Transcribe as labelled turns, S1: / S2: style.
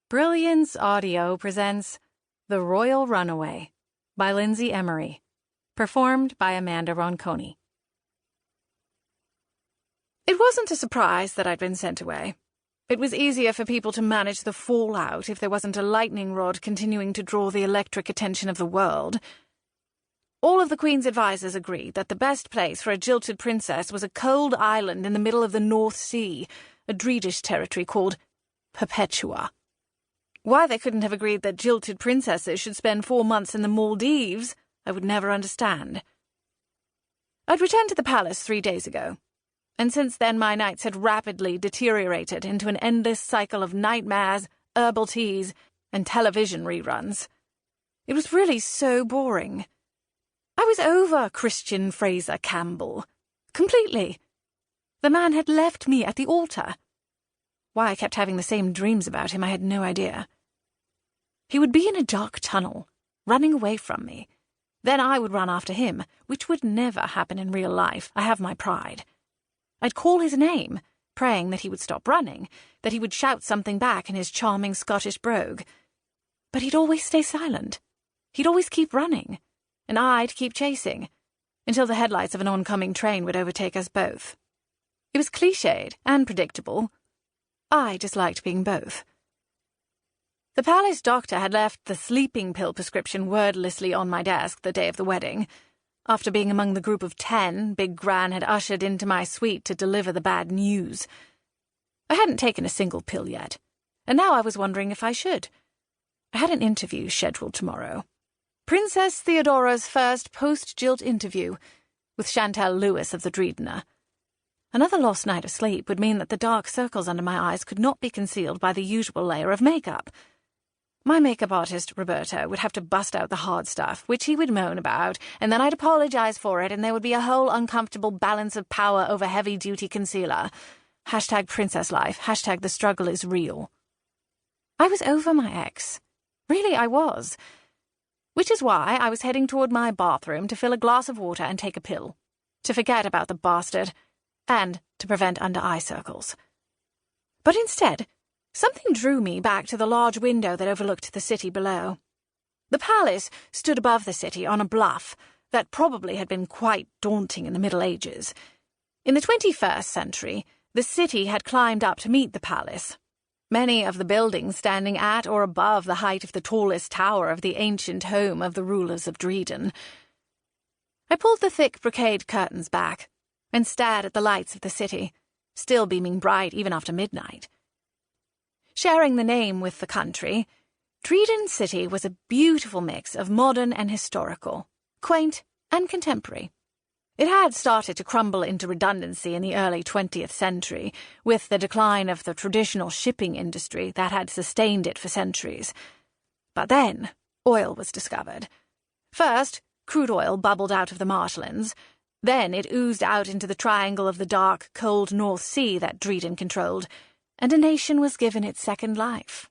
S1: Brilliance Audio presents The Royal Runaway by Lindsay Emory, performed by Amanda Ronconi. It wasn't a surprise that I'd been sent away. It was easier for people to manage the fallout if there wasn't a lightning rod continuing to draw the electric attention of the world. All of the Queen's advisors agreed that the best place for a jilted princess was a cold island in the middle of the North Sea, a Driedish territory called Perpetua. Why they couldn't have agreed that jilted princesses should spend 4 months in the Maldives, I would never understand. I'd returned to the palace 3 days ago, and since then my nights had rapidly deteriorated into an endless cycle of nightmares, herbal teas, and television reruns. It was really so boring. I was over Christian Fraser Campbell. Completely. The man had left me at the altar. Why I kept having the same dreams about him, I had no idea. He would be in a dark tunnel, running away from me. Then I would run after him, which would never happen in real life. I have my pride. I'd call his name, praying that he would stop running, that he would shout something back in his charming Scottish brogue. But he'd always stay silent. He'd always keep running, and I'd keep chasing, until the headlights of an oncoming train would overtake us both. It was cliched and predictable. I disliked being both. The palace doctor had left the sleeping pill prescription wordlessly on my desk the day of the wedding. After being among the group of 10, Big Gran had ushered into my suite to deliver the bad news. I hadn't taken a single pill yet, and now I was wondering if I should. I had an interview scheduled tomorrow. Princess Theodora's first post-jilt interview with Chantal Lewis of the Drieden. Another lost night of sleep would mean that the dark circles under my eyes could not be concealed by the usual layer of makeup. My makeup artist, Roberto, would have to bust out the hard stuff, which he would moan about, and then I'd apologize for it, and there would be a whole uncomfortable balance of power over heavy-duty concealer. Hashtag princess life. Hashtag the struggle is real. I was over my ex. Really, I was. Which is why I was heading toward my bathroom to fill a glass of water and take a pill. To forget about the bastard, and to prevent under-eye circles. But instead, something drew me back to the large window that overlooked the city below. The palace stood above the city on a bluff that probably had been quite daunting in the Middle Ages. In the 21st century, the city had climbed up to meet the palace, many of the buildings standing at or above the height of the tallest tower of the ancient home of the rulers of Drieden. I pulled the thick brocade curtains back and stared at the lights of the city, still beaming bright even after midnight. Sharing the name with the country, Drieden City was a beautiful mix of modern and historical, quaint and contemporary. It had started to crumble into redundancy in the early 20th century, with the decline of the traditional shipping industry that had sustained it for centuries. But then, oil was discovered. First, crude oil bubbled out of the marshlands. Then it oozed out into the triangle of the dark, cold North Sea that Drieden controlled, and a nation was given its second life.